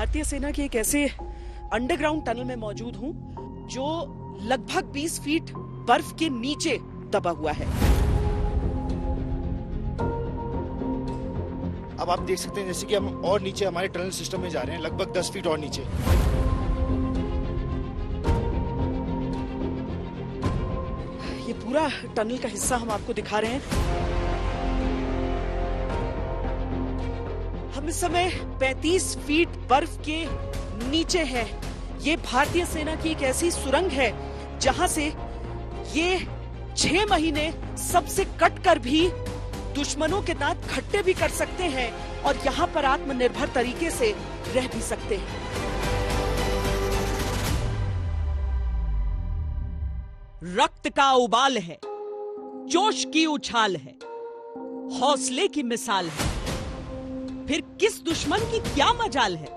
भारतीय सेना के एक ऐसे अंडरग्राउंड टनल में मौजूद हूं जो लगभग 20 फीट बर्फ के नीचे दबा हुआ है। अब आप देख सकते हैं जैसे कि हम और नीचे हमारे टनल सिस्टम में जा रहे हैं, लगभग 10 फीट और नीचे। ये पूरा टनल का हिस्सा हम आपको दिखा रहे हैं। हम इस समय 35 फीट बर्फ के नीचे हैं। ये भारतीय सेना की एक ऐसी सुरंग है जहां से ये 6 महीने सबसे कट कर भी दुश्मनों के दांत खट्टे भी कर सकते हैं और यहाँ पर आत्मनिर्भर तरीके से रह भी सकते हैं। रक्त का उबाल है, जोश की उछाल है, हौसले की मिसाल है, फिर किस दुश्मन की क्या मजाल है।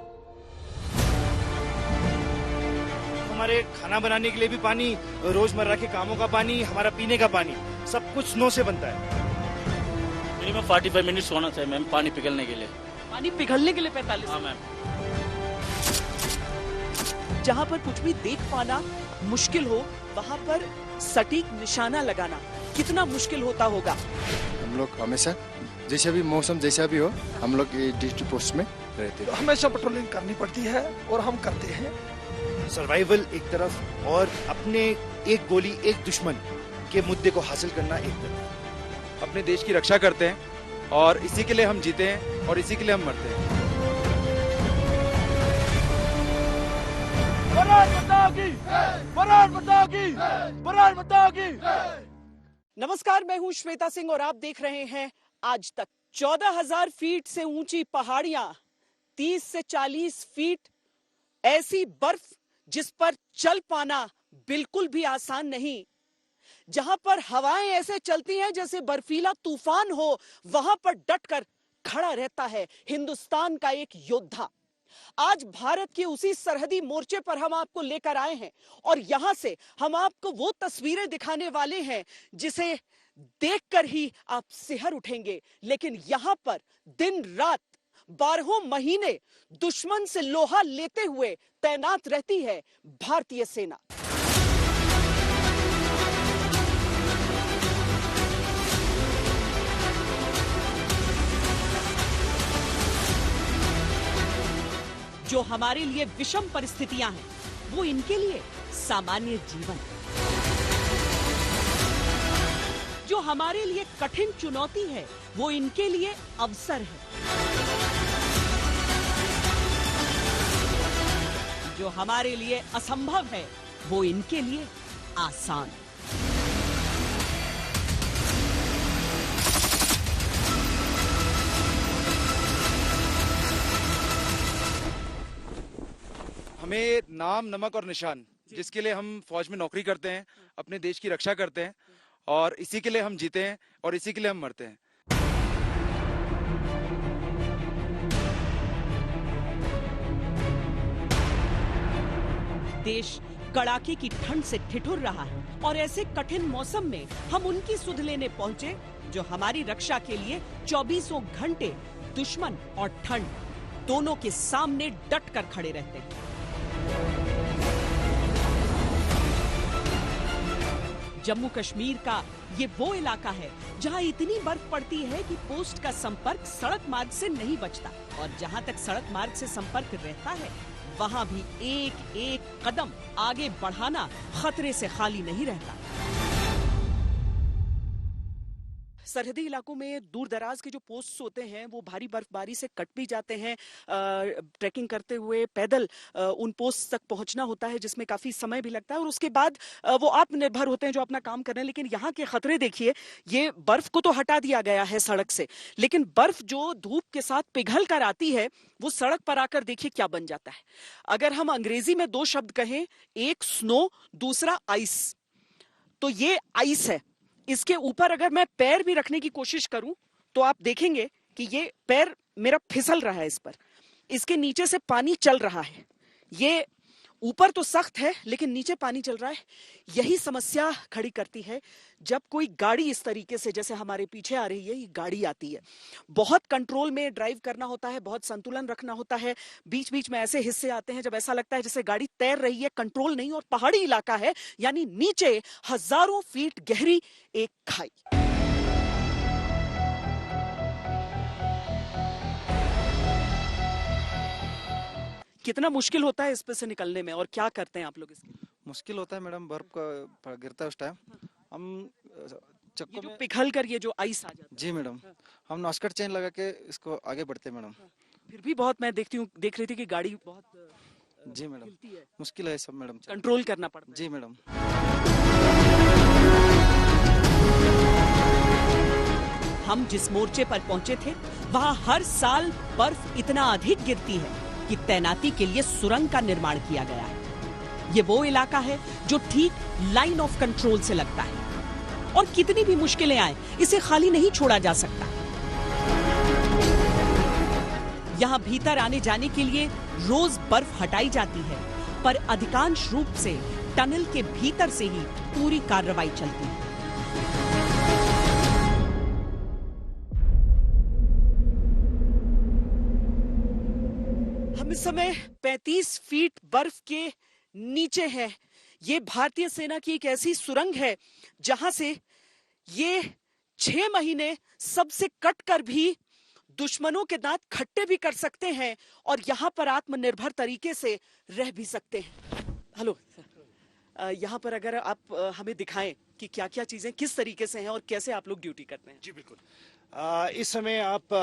हमारे खाना बनाने के लिए भी पानी, रोजमर्रा के कामों का पानी, हमारा पीने का पानी, सब कुछ स्नो से बनता है। मिनिमम 45 मिनट्स होना चाहिए मैम पानी पिघलने के लिए। पानी पिघलने के लिए 45? हाँ मैम। जहाँ पर कुछ भी देख पाना मुश्किल हो वहाँ पर सटीक निशाना लगाना कितना मुश्किल होता होगा। हम लोग हमेशा जैसा भी मौसम जैसा भी हो हम लोग ड्यूटी पोस्ट में रहते हैं। हमेशा पेट्रोलिंग करनी पड़ती है और हम करते हैं। सर्वाइवल एक तरफ और अपने एक गोली एक दुश्मन के मुद्दे को हासिल करना एक तरफ। अपने देश की रक्षा करते हैं और इसी के लिए हम जीते हैं और इसी के लिए हम मरते हैं। नमस्कार, मैं हूं श्वेता सिंह और आप देख रहे हैं आज तक। 14,000 फीट से ऊंची पहाड़ियां, 30 से 40 फीट ऐसी बर्फ जिस पर चल पाना बिल्कुल भी आसान नहीं, जहां पर हवाएं ऐसे चलती हैं जैसे बर्फीला तूफान हो, वहां पर डटकर खड़ा रहता है हिंदुस्तान का एक योद्धा। आज भारत के उसी सरहदी मोर्चे पर हम आपको लेकर आए हैं और यहां से हम आपको वो तस्वीरें दिखाने वाले हैं जिसे देखकर ही आप सिहर उठेंगे। लेकिन यहां पर दिन रात 12 महीने दुश्मन से लोहा लेते हुए तैनात रहती है भारतीय सेना। जो हमारे लिए विषम परिस्थितियां हैं, वो इनके लिए सामान्य जीवन। जो हमारे लिए कठिन चुनौती है, वो इनके लिए अवसर है। जो हमारे लिए असंभव है, वो इनके लिए आसान। हमें नाम, नमक और निशान, जिसके लिए हम फौज में नौकरी करते हैं, अपने देश की रक्षा करते हैं और इसी के लिए हम जीते हैं और इसी के लिए हम मरते हैं। देश कड़ाके की ठंड से ठिठुर रहा है और ऐसे कठिन मौसम में हम उनकी सुध लेने पहुंचे जो हमारी रक्षा के लिए 24 घंटे दुश्मन और ठंड दोनों के सामने डट कर खड़े रहते हैं। जम्मू कश्मीर का ये वो इलाका है जहां इतनी बर्फ पड़ती है कि पोस्ट का संपर्क सड़क मार्ग से नहीं बचता और जहां तक सड़क मार्ग से संपर्क रहता है वहां भी एक एक कदम आगे बढ़ाना खतरे से खाली नहीं रहता। सरहदी इलाकों में दूर दराज के जो पोस्ट होते हैं वो भारी बर्फबारी से कट भी जाते हैं। ट्रैकिंग करते हुए पैदल उन पोस्ट तक पहुंचना होता है जिसमें काफी समय भी लगता है और उसके बाद वो आत्मनिर्भर होते हैं जो अपना काम कर रहे हैं। लेकिन यहाँ के खतरे देखिए, ये बर्फ को तो हटा दिया गया है सड़क से, लेकिन बर्फ जो धूप के साथ पिघल कर आती है वो सड़क पर आकर देखिए क्या बन जाता है। अगर हम अंग्रेजी में 2 शब्द कहें, एक स्नो, दूसरा आइस, तो ये आइस है। इसके ऊपर अगर मैं पैर भी रखने की कोशिश करूं तो आप देखेंगे कि ये पैर मेरा फिसल रहा है इस पर। इसके नीचे से पानी चल रहा है। ये ऊपर तो सख्त है लेकिन नीचे पानी चल रहा है। यही समस्या खड़ी करती है जब कोई गाड़ी इस तरीके से, जैसे हमारे पीछे आ रही है ये गाड़ी आती है, बहुत कंट्रोल में ड्राइव करना होता है, बहुत संतुलन रखना होता है। बीच बीच में ऐसे हिस्से आते हैं जब ऐसा लगता है जैसे गाड़ी तैर रही है, कंट्रोल नहीं। और पहाड़ी इलाका है, यानी नीचे हजारों फीट गहरी एक खाई। कितना मुश्किल होता है इस पे से निकलने में, और क्या करते हैं आप लोग इसके? मुश्किल होता है मैडम, बर्फ का गिरता है उस टाइम। हम ये चक्कों जो में, पिघल कर ये जो आइस आ जाता है, जी मैडम, हम नॉस्कट चेन लगा के इसको आगे बढ़ते हैं मैडम। फिर भी बहुत, मैं देख रही थी कि गाड़ी बहुत जी मैडम, हिलती है, मुश्किल है सब मैडम। कंट्रोल करना पड़ता है। जी मैडम। हम जिस मोर्चे पर पहुंचे थे वहां हर साल बर्फ इतना अधिक गिरती है कि तैनाती के लिए सुरंग का निर्माण किया गया है। ये वो इलाका है जो ठीक लाइन ऑफ कंट्रोल से लगता है, और कितनी भी मुश्किलें आए इसे खाली नहीं छोड़ा जा सकता। यहाँ भीतर आने जाने के लिए रोज बर्फ हटाई जाती है, पर अधिकांश रूप से टनल के भीतर से ही पूरी कार्रवाई चलती है। हम इस समय 35 फीट बर्फ के नीचे हैं। ये भारतीय सेना की एक ऐसी सुरंग है जहां से ये 6 महीने सबसे कटकर भी दुश्मनों के दांत खट्टे भी कर सकते हैं और यहाँ पर आत्मनिर्भर तरीके से रह भी सकते हैं। हेलो, यहाँ पर अगर आप हमें दिखाएं कि क्या क्या चीजें किस तरीके से हैं और कैसे आप लोग ड्यूटी करते हैं। जी बिल्कुल। इस समय आप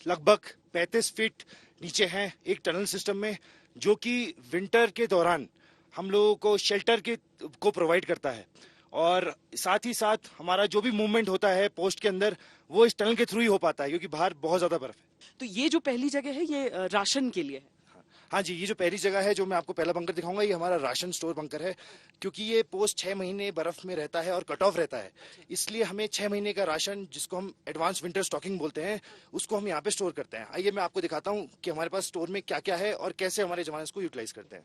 लगभग 35 फीट नीचे हैं एक टनल सिस्टम में, जो कि विंटर के दौरान हम लोगों को शेल्टर को प्रोवाइड करता है, और साथ ही साथ हमारा जो भी मूवमेंट होता है पोस्ट के अंदर वो इस टनल के थ्रू ही हो पाता है, क्योंकि बाहर बहुत ज्यादा बर्फ है। तो ये जो पहली जगह है ये राशन के लिए है। हाँ जी, ये जो पहली जगह है जो मैं आपको पहला बंकर दिखाऊंगा, ये हमारा राशन स्टोर बंकर है, क्योंकि ये पोस्ट 6 महीने बर्फ में रहता है और कट ऑफ रहता है, इसलिए हमें 6 महीने का राशन, जिसको हम एडवांस विंटर स्टॉकिंग बोलते हैं, उसको हम यहाँ पे स्टोर करते हैं। आइए मैं आपको दिखाता हूँ कि हमारे पास स्टोर में क्या क्या है और कैसे हमारे जवान इसको यूटिलाइज करते हैं।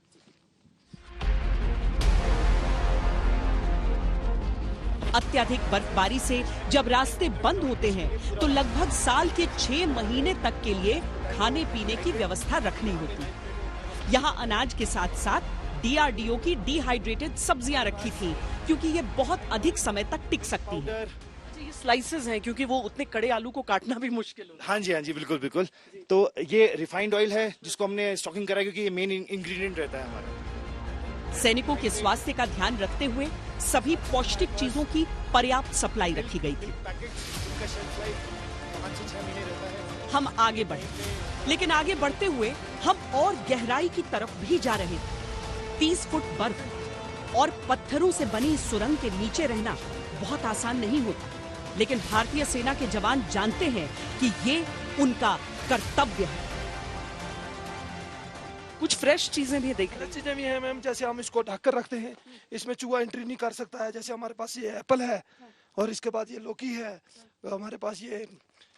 अत्यधिक बर्फबारी से जब रास्ते बंद होते हैं तो लगभग साल के 6 महीने तक के लिए खाने पीने की व्यवस्था रखनी होती है। यहाँ अनाज के साथ साथ डीआरडीओ की डिहाइड्रेटेड सब्जियां रखी थी, क्योंकि ये बहुत अधिक समय तक टिक सकती हैं। ये स्लाइसेस हैं, क्योंकि वो उतने कड़े आलू को काटना भी मुश्किल होता है। हाँ जी बिल्कुल बिल्कुल। तो ये रिफाइंड ऑयल है जिसको हमने स्टॉकिंग करा है, क्योंकि ये मेन इंग्रेडिएंट रहता है हमारा। सैनिकों के स्वास्थ्य का ध्यान रखते हुए सभी पौष्टिक चीजों की पर्याप्त सप्लाई रखी गई थी। हम आगे बढ़े, लेकिन आगे बढ़ते हुए हम और गहराई की तरफ भी जा रहे थे। 30 फुट बर्फ और पत्थरों से बनी सुरंग के नीचे रहना बहुत आसान नहीं होता, लेकिन भारतीय सेना के जवान जानते हैं कि ये उनका कर्तव्य है। कुछ फ्रेश चीजें भी देख रहे हैं। चीजें भी हैं मैम, जैसे हम इसको ढक कर रखते हैं, इसमें चूहा एंट्री नहीं कर सकता है। जैसे हमारे पास ये एप्पल है, और इसके बाद ये लौकी है, हमारे पास ये,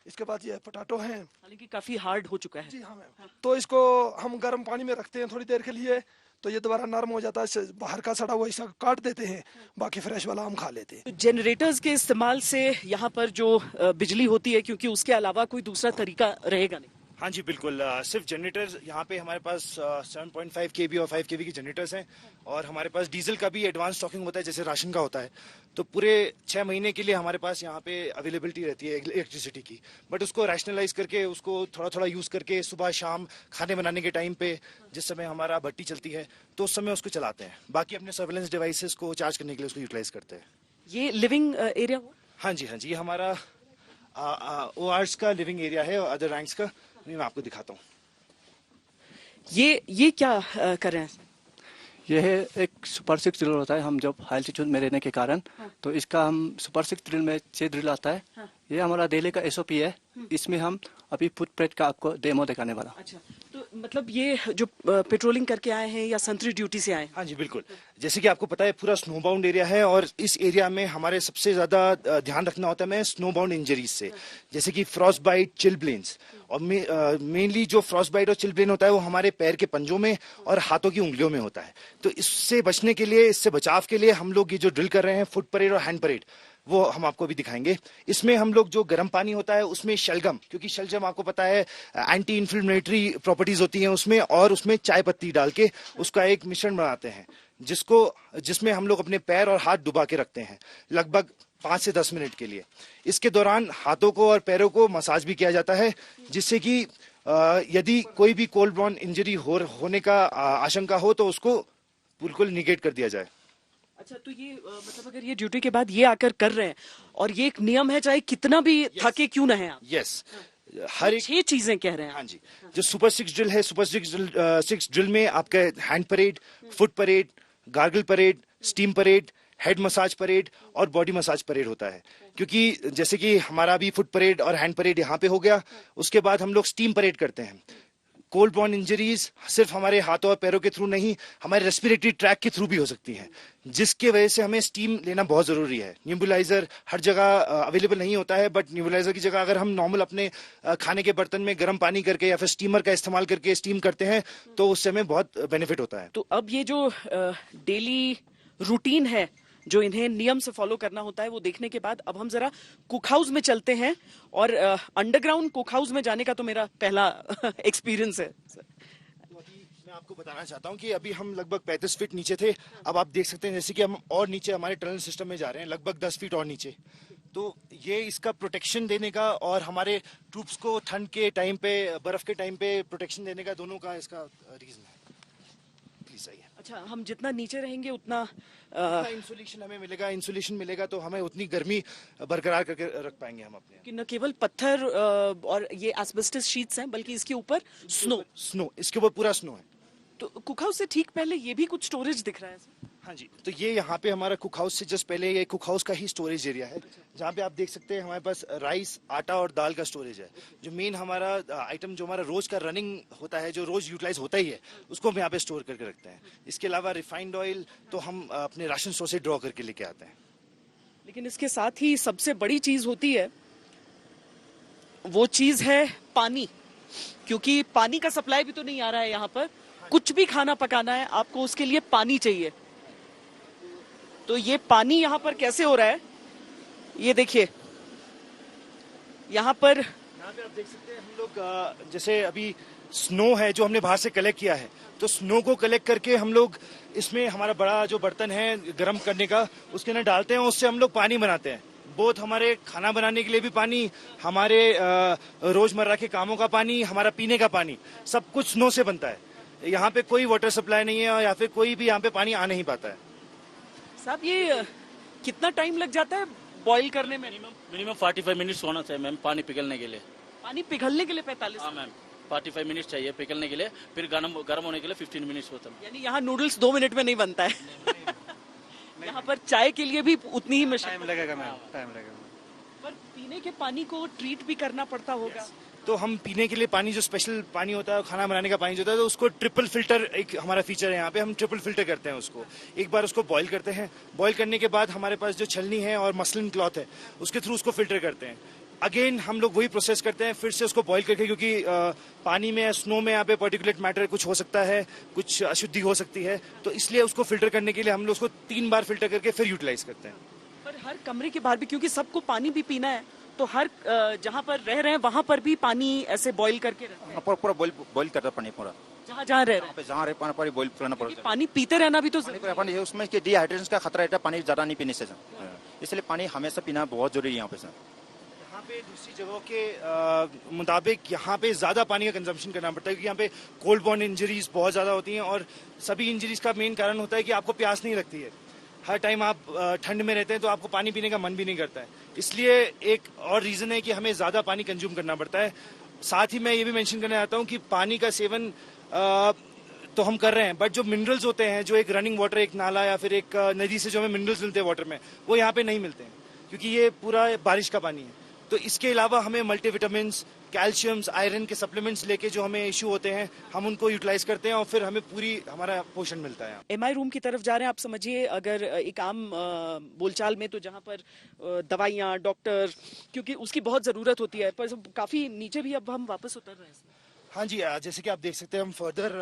इसके बाद ये पोटैटो है। हालांकि काफी हार्ड हो चुका है। जी हाँ मैम। तो इसको हम गर्म पानी में रखते हैं थोड़ी देर के लिए, तो ये दोबारा नरम हो जाता है। बाहर का सड़ा हुआ हिस्सा काट देते हैं, बाकी फ्रेश वाला हम खा लेते हैं। जनरेटर्स के इस्तेमाल से यहाँ पर जो बिजली होती है, क्योंकि उसके अलावा कोई दूसरा तरीका रहेगा नहीं। हाँ जी बिल्कुल। सिर्फ जनरेटर्स यहाँ पे हमारे पास 7.5 kV और 5 kV की जनरेटर्स हैं, और हमारे पास डीजल का भी एडवांस स्टॉकिंग होता है, जैसे राशन का होता है। तो पूरे 6 महीने के लिए हमारे पास यहाँ पे अवेलेबिलिटी रहती है इलेक्ट्रिसिटी की, बट उसको रैशनलाइज करके, उसको थोड़ा थोड़ा यूज करके सुबह शाम खाने बनाने के टाइम पे, जिस समय हमारा भट्टी चलती है, तो उस समय उसको चलाते हैं। बाकी अपने सर्वेलेंस डिवाइसेस को चार्ज करने के लिए उसको यूटिलाइज करते हैं। ये लिविंग एरिया हो? हाँ जी, ये हमारा ORs का लिविंग एरिया है, और अदर रैंक्स का मैं आपको दिखाता हूँ। ये क्या कर रहे हैं? यह एक सुपर 6 ड्रिल होता है। हम जब हाई एल्टीट्यूड में रहने के कारण, तो इसका हम सुपर 6 ड्रिल में 6 ड्रिल आता है। ये हमारा डेली का SOP है। इसमें हम अभी फुटप्रिंट का आपको डेमो दिखाने वाला। अच्छा, तो मतलब ये जो पेट्रोलिंग करके आए हैं या संतरी ड्यूटी से आए हैं? हाँ जी बिल्कुल। जैसे कि आपको पता है पूरा स्नो बाउंड एरिया है, और इस एरिया में हमारे सबसे ज्यादा ध्यान रखना होता है स्नो बाउंड इंजरीज से, जैसे कि फ्रॉस्ट बाइट, चिल ब्लेन्स, और मेनली जो फ्रॉस्ट बाइट और चिल ब्रेन होता है वो हमारे पैर के पंजों में और हाथों की उंगलियों में होता है। तो इससे बचने के लिए, इससे बचाव के लिए हम लोग ये जो ड्रिल कर रहे हैं फुट परेड और हैंड परेड, वो हम आपको अभी दिखाएंगे। इसमें हम लोग जो गर्म पानी होता है उसमें शलगम, क्योंकि शलजम आपको पता है एंटी इन्फ्लेमेटरी प्रॉपर्टीज होती हैं उसमें, और उसमें चाय पत्ती डाल के उसका एक मिश्रण बनाते हैं जिसमें हम लोग अपने पैर और हाथ डुबा के रखते हैं लगभग 5 से 10 मिनट के लिए। इसके दौरान हाथों को और पैरों को मसाज भी किया जाता है, जिससे कि यदि कोई भी कोल्ड बॉर्न इंजरी होने का आशंका हो तो उसको बिल्कुल निगेट कर दिया जाए। अच्छा, तो ये मतलब अगर ये ड्यूटी के बाद ये आकर कर रहे हैं, और ये एक नियम है चाहे कितना भी थके क्यों ना है आप। यस, हर एक 6 चीजें कह रहे हैं। हाँ जी, जो सुपर 6 ड्रिल है, सुपर 6 ड्रिल में आपका hand parade, foot parade, gargle parade, steam parade, head massage parade और बॉडी मसाज परेड होता है। क्योंकि जैसे कि हमारा अभी फुट परेड और हैंड परेड यहाँ पे हो गया, उसके बाद हम लोग स्टीम परेड करते हैं। कोल्ड बॉर्न इंजरीज सिर्फ हमारे हाथों और पैरों के थ्रू नहीं, हमारे रेस्पिरेटरी ट्रैक के थ्रू भी हो सकती हैं, जिसके वजह से हमें स्टीम लेना बहुत जरूरी है। न्यूबुलाइजर हर जगह अवेलेबल नहीं होता है, बट न्यूबुलाइजर की जगह अगर हम नॉर्मल अपने खाने के बर्तन में गर्म पानी करके या फिर स्टीमर का इस्तेमाल करके स्टीम करते हैं तो उससे हमें बहुत बेनिफिट होता है। तो अब ये जो डेली रूटीन है जो इन्हें नियम से फॉलो करना होता है, वो देखने के बाद अब हम जरा कुक हाउस में चलते हैं। और अंडरग्राउंड कुक हाउस में जाने का तो मेरा पहला एक्सपीरियंस है। तो अभी मैं आपको बताना चाहता हूँ कि अभी हम लगभग 35 फीट नीचे थे, अब आप देख सकते हैं जैसे कि हम और नीचे हमारे टनल सिस्टम में जा रहे हैं, लगभग 10 फीट और नीचे। तो ये इसका प्रोटेक्शन देने का और हमारे ट्रूप्स को ठंड के टाइम पे, बर्फ के टाइम पे प्रोटेक्शन देने का, दोनों का इसका रीजन है। प्लीज आइए। अच्छा, हम जितना नीचे रहेंगे उतना इंसुलेशन हमें मिलेगा, इंसुलेशन मिलेगा तो हमें उतनी गर्मी बरकरार करके रख पाएंगे हम अपने। कि न केवल पत्थर और ये एस्बेस्टस शीट्स हैं, बल्कि इसके ऊपर स्नो, इसके ऊपर पूरा स्नो है। तो कुक हाउस से ठीक पहले ये भी कुछ स्टोरेज दिख रहा है। हाँ जी, तो ये यहाँ पे हमारा कुक हाउस से जस्ट पहले ये कुक हाउस का ही स्टोरेज एरिया है, जहाँ पे आप देख सकते हैं हमारे पास राइस, आटा और दाल का स्टोरेज है। जो मेन हमारा आइटम जो हमारा रोज का रनिंग होता है, जो रोज यूटिलाइज होता ही है, उसको हम यहाँ पे स्टोर करके रखते हैं। इसके अलावा रिफाइंड ऑयल तो हम अपने राशन स्टोर से ड्रॉ करके लेके आते हैं। लेकिन इसके साथ ही सबसे बड़ी चीज होती है, वो चीज है पानी। क्योंकि पानी का सप्लाई भी तो नहीं आ रहा है यहाँ पर। कुछ भी खाना पकाना है आपको, उसके लिए पानी चाहिए। तो ये पानी यहाँ पर कैसे हो रहा है, ये देखिए। यहाँ पर आप देख सकते हैं हम लोग जैसे अभी स्नो है जो हमने बाहर से कलेक्ट किया है, तो स्नो को कलेक्ट करके हम लोग इसमें हमारा बड़ा जो बर्तन है गर्म करने का, उसके अंदर डालते हैं, उससे हम लोग पानी बनाते हैं। बहुत हमारे खाना बनाने के लिए भी पानी, हमारे रोजमर्रा के कामों का पानी, हमारा पीने का पानी, सब कुछ स्नो से बनता है। यहाँ पे कोई वाटर सप्लाई नहीं है या फिर कोई भी यहाँ पे पानी आ नहीं पाता है। साहब, ये कितना टाइम लग जाता है बॉईल करने में? मिनिमम 45 मिनट्स होना चाहिए मैम, पानी पिघलने के लिए। पानी पिघलने के लिए 45? हाँ मैम, 45 मिनट्स चाहिए पिघलने के लिए, फिर गर्म होने के लिए 15 मिनट्स होता है। यानी यहाँ नूडल्स 2 मिनट में नहीं बनता है। यहाँ पर चाय के लिए भी उतनी ही टाइम लगेगा मैम, टाइम लगेगा। पर पीने के पानी को ट्रीट भी करना पड़ता होगा। तो हम पीने के लिए पानी, जो स्पेशल पानी होता है, खाना बनाने का पानी जो होता है, तो उसको ट्रिपल फिल्टर एक हमारा फीचर है यहाँ पे। हम ट्रिपल फिल्टर करते हैं उसको। एक बार उसको बॉईल करते हैं, बॉईल करने के बाद हमारे पास जो छलनी है और मसलिन क्लॉथ है, उसके थ्रू उसको फिल्टर करते हैं। अगेन हम लोग वही प्रोसेस करते हैं फिर से उसको बॉईल करके, क्योंकि पानी में, स्नो में यहाँ पे पर्टिकुलेट मैटर कुछ हो सकता है, कुछ अशुद्धि हो सकती है, तो इसलिए उसको फिल्टर करने के लिए हम लोग उसको 3 बार फिल्टर करके फिर यूटिलाइज करते हैं। पर हर कमरे के बाहर भी, क्योंकि सबको पानी भी पीना है, तो हर जहाँ पर रह रहे हैं वहाँ पर भी पानी ऐसे बॉईल करके रहते हैं? पूरा बॉईल करता पानी, पूरा जहाँ जहाँ रह रहे हैं जहाँ रहे पानी बॉईल करना पड़ता है। पानी पीते रहना भी तो पानी उसमें डिहाइड्रेशन का खतरा रहता है, पानी ज्यादा नहीं पीने से, इसलिए पानी हमेशा पीना बहुत जरूरी है यहाँ पे। यहाँ पे दूसरी जगहों के मुताबिक यहाँ पे ज्यादा पानी का कंजम्पशन करना पड़ता है, क्योंकि यहाँ पे कोल्ड बॉर्न इंजरीज बहुत ज्यादा होती हैं, और सभी इंजरीज का मेन कारण होता है कि आपको प्यास नहीं लगती है। हर टाइम आप ठंड में रहते हैं तो आपको पानी पीने का मन भी नहीं करता है, इसलिए एक और रीजन है कि हमें ज्यादा पानी कंज्यूम करना पड़ता है। साथ ही मैं ये भी मेंशन करना चाहता हूँ कि पानी का सेवन तो हम कर रहे हैं, बट जो मिनरल्स होते हैं, जो एक रनिंग वाटर, एक नाला या फिर एक नदी से जो हमें मिनरल्स मिलते हैं वाटर में, वो यहाँ पे नहीं मिलते हैं, क्योंकि ये पूरा बारिश का पानी है। तो इसके अलावा हमें मल्टीविटामिन, कैल्शियम्स, आयरन के सप्लीमेंट्स लेके जो हमें इशू होते हैं हम उनको यूटिलाइज करते हैं और फिर हमें पूरी हमारा पोषण मिलता है। एमआई रूम की तरफ जा रहे हैं। आप समझिए अगर एक आम बोलचाल में तो जहां पर दवाइयां, डॉक्टर, क्योंकि उसकी बहुत जरूरत होती है, पर काफी नीचे भी अब हम वापस उतर रहे हैं। हाँ जी, जैसे कि आप देख सकते हैं हम फर्दर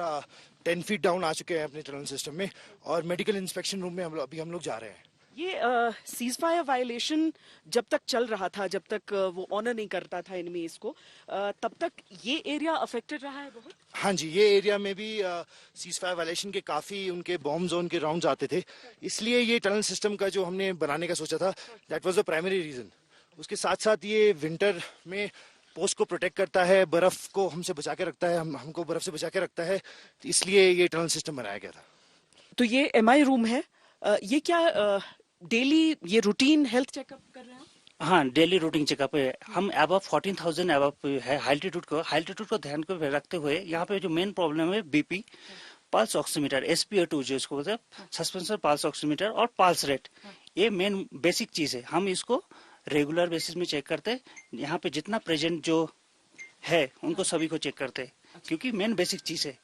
10 फीट डाउन आ चुके हैं अपने टनल सिस्टम में और मेडिकल इंस्पेक्शन रूम में अभी हम लोग जा रहे हैं। ये सीज फायर वायलेशन जब तक चल रहा था, जब तक वो ऑनर नहीं करता था एनिमी इसको, तब तक ये एरिया अफेक्टेड रहा है बहुत। हाँ जी, ये एरिया में भी सीज फायर वायलेशन के काफी उनके बॉम्ब जोन के राउंड्स आते थे, इसलिए ये टनल सिस्टम का जो हमने बनाने का सोचा था, that was the primary reason. उसके साथ साथ ये विंटर में पोस्ट को प्रोटेक्ट करता है, बर्फ को हमसे बचा के रखता है, हमको बर्फ से बचा के रखता है, इसलिए ये टनल सिस्टम बनाया गया था। तो ये एमआई रूम है, ये क्या डेली ये रूटीन हेल्थ चेकअप कर रहे हैं? हाँ, डेली रूटीन चेकअप है। हम अबव 14,000 अबव है हाइल्टीट्यूड को ध्यान को रखते हुए यहाँ पे जो मेन प्रॉब्लम है बीपी, पल्स ऑक्सीमीटर, SpO2 जो इसको बोलते हैं, सस्पेंशन पल्स ऑक्सीमीटर और पल्स रेट, ये मेन बेसिक चीज है। हम इसको रेगुलर बेसिस में चेक करते हैं। यहाँ पे जितना प्रेजेंट जो है उनको सभी को चेक करते हैं, क्योंकि मेन बेसिक चीज है।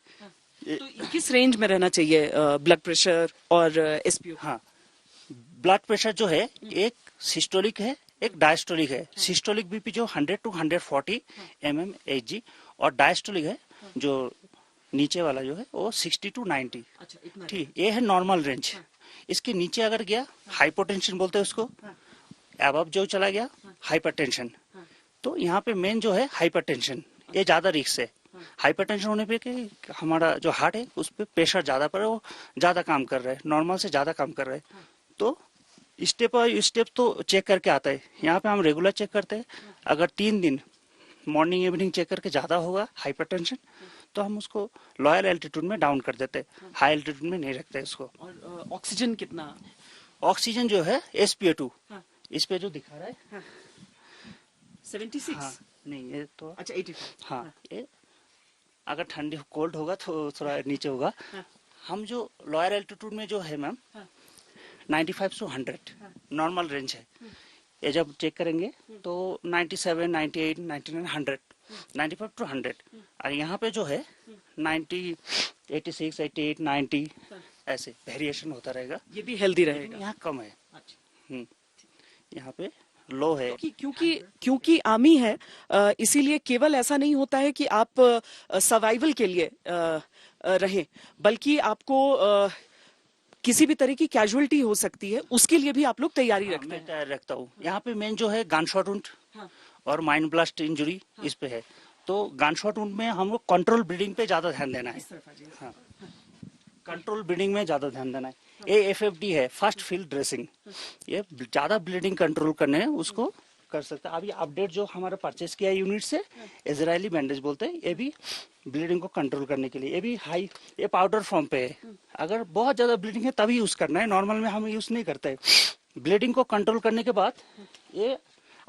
तो किस रेंज में रहना चाहिए ब्लड प्रेशर और SpO? हाँ, ब्लड प्रेशर जो है एक सिस्टोलिक है, एक डायस्टोलिक है। सिस्टोलिक बीपी जो 100 to 140 mmHg और डायस्टोलिक है जो नीचे वाला जो है वो 60 to 90। ठीक, ये है नॉर्मल रेंज। इसके नीचे अगर गया हाइपोटेंशन बोलते हैं उसको, अबव जो चला गया हाइपरटेंशन। तो यहाँ पे मेन जो है हाइपरटेंशन, ये ज्यादा रिस्क है। हाइपरटेंशन होने पे कि हमारा जो हार्ट है उस पर प्रेशर ज्यादा पड़ रहा है, वो ज्यादा काम कर रहा है, नॉर्मल से ज्यादा काम कर रहा है। तो स्टेप तो चेक करके आता है। यहाँ पे हम रेगुलर चेक करते हैं। अगर 3 दिन मॉर्निंग इवनिंग चेक करके ज्यादा होगा हाइपरटेंशन, तो हम उसको लोअर एल्टीट्यूड में डाउन कर देते हैं, हाई एल्टीट्यूड में नहीं रखते इसको। और ऑक्सीजन कितना? ऑक्सीजन जो है SpO2 इस पे जो दिखा रहा है 76। हाँ, नहीं ये तो अच्छा 85। हाँ, ये अगर ठंडी कोल्ड होगा तो थोड़ा नीचे होगा। हम जो लोअर एल्टीट्यूड में जो है मैम 95 to 100 नॉर्मल रेंज है। ये जब चेक करेंगे तो 97, 98, 99, 100, 95 to 100। और यहाँ पे जो है 90, 86, 88, 90 ऐसे वेरिएशन होता रहेगा। ये भी हेल्दी रहेगा। यहाँ कम है, यहाँ पे लो है। क्योंकि आर्मी है, इसीलिए केवल ऐसा नहीं होता है कि आप सर्वाइवल के लिए रहें, बल्कि आपको किसी भी तरह की कैजुअलिटी हो सकती है, उसके लिए भी आप लोग तैयारी रखते हैं। तैयार रखता हूँ। यहाँ पे मेन जो है गन शॉट वुंड और माइंड ब्लास्ट इंजरी इस पे है। तो गन शॉट वुंड में हमको कंट्रोल ब्लीडिंग पे ज्यादा ध्यान देना है। हाँ, कंट्रोल ब्लीडिंग में ज्यादा ध्यान देना है। AFFD है, फर्स्ट फील्ड ड्रेसिंग, ये ज्यादा ब्लीडिंग कंट्रोल करने उसको कर सकता है। अभी अपडेट जो हमारा परचेस किया यूनिट से इजरायली बैंडेज बोलते हैं, ये भी ब्लीडिंग को कंट्रोल करने के लिए, ये भी हाई, ये पाउडर फॉर्म पे है। अगर बहुत ज्यादा ब्लीडिंग है तभी यूज करना है, नॉर्मल में हम यूज नहीं करते। ब्लीडिंग को कंट्रोल करने के बाद ये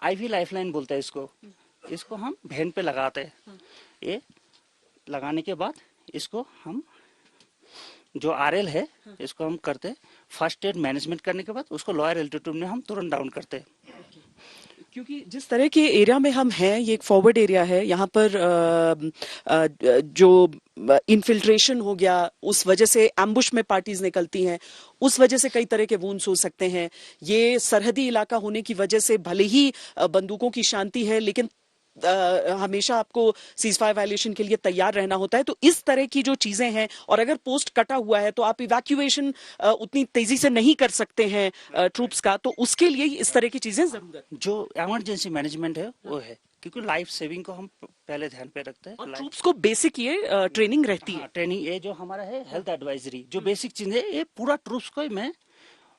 IV लाइफलाइन बोलते हैं इसको हम भेन पे लगाते हैं। ये लगाने के बाद इसको हम जो RL है इसको हम करते हैं। फर्स्ट एड मैनेजमेंट करने के बाद उसको लोअर एल्टीट्यूड में हम तुरंत डाउन करते हैं। क्योंकि जिस तरह के एरिया में हम हैं, ये एक फॉरवर्ड एरिया है, यहाँ पर जो इन्फिल्ट्रेशन हो गया, उस वजह से एम्बुश में पार्टीज निकलती हैं, उस वजह से कई तरह के वुंड्स हो सकते हैं। ये सरहदी इलाका होने की वजह से भले ही बंदूकों की शांति है, लेकिन हमेशा आपको सीज फायर वायलेशन के लिए तैयार रहना होता है। तो इस तरह की जो चीजें हैं, और अगर पोस्ट कटा हुआ है तो आप इवैक्यूएशन उतनी तेजी से नहीं कर सकते हैं ट्रूप्स का, तो उसके लिए इस तरह की चीजें जरूरत। जो इमरजेंसी मैनेजमेंट है वो है, क्योंकि लाइफ सेविंग को हम पहले ध्यान पे रखते हैं। और ट्रूप्स को बेसिक ये ट्रेनिंग रहती है। ट्रेनिंग ये जो हमारा है हेल्थ एडवाइजरी, जो बेसिक चीज है, ये पूरा ट्रूप्स को मैं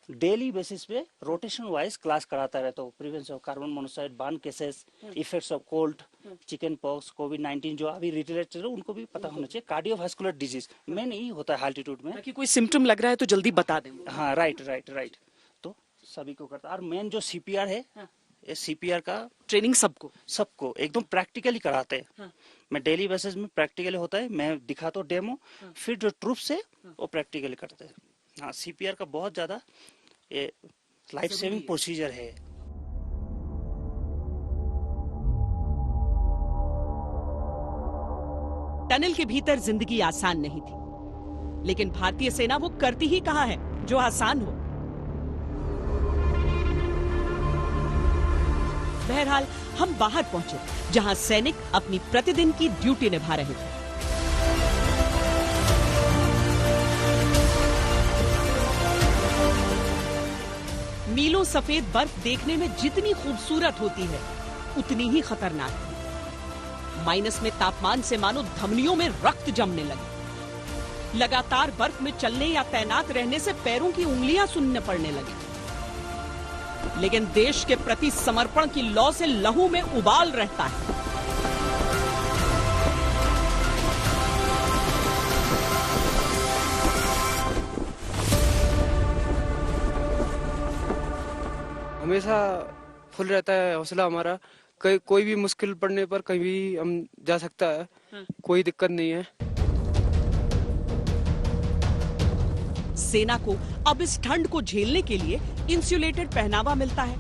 डेली बेसिस पे रोटेशन वाइज क्लास कराता रहता हूँ। Prevention of carbon monoxide, burn cases, effects of cold, chicken pox, कोविड-19 जो अभी रिलेटेड है उनको भी पता होना चाहिए। कार्डियोवास्कुलर डिजीज मेन यही होता है अल्टीट्यूड में, ताकि कोई सिम्टम लग रहा है तो जल्दी बता दें। हाँ, राइट। तो सभी को करता है। और मेन जो CPR है, ये CPR का ट्रेनिंग सबको एकदम प्रैक्टिकली कराते हैं। मैं डेली बेसिस में प्रैक्टिकली होता है, मैं दिखाता हूँ डेमो, फिर जो ट्रूप्स है वो प्रैक्टिकली करते हैं। हाँ, CPR का बहुत ज्यादा ये लाइफ सेविंग प्रोसीजर है। टनल के भीतर जिंदगी आसान नहीं थी, लेकिन भारतीय सेना वो करती ही कहां है जो आसान हो। बहरहाल हम बाहर पहुंचे, जहां सैनिक अपनी प्रतिदिन की ड्यूटी निभा रहे थे। मीलों सफेद बर्फ देखने में जितनी खूबसूरत होती है, उतनी ही खतरनाक है। माइनस में तापमान से मानो धमनियों में रक्त जमने लगे। लगातार बर्फ में चलने या तैनात रहने से पैरों की उंगलियां सुनने पड़ने लगी। लेकिन देश के प्रति समर्पण की लौ से लहू में उबाल रहता है। हमेशा फुल रहता है हौसला हमारा। कोई भी मुश्किल पड़ने पर कहीं भी हम जा सकता है, कोई दिक्कत नहीं है। सेना को अब इस ठंड को झेलने के लिए इंसुलेटेड पहनावा मिलता है,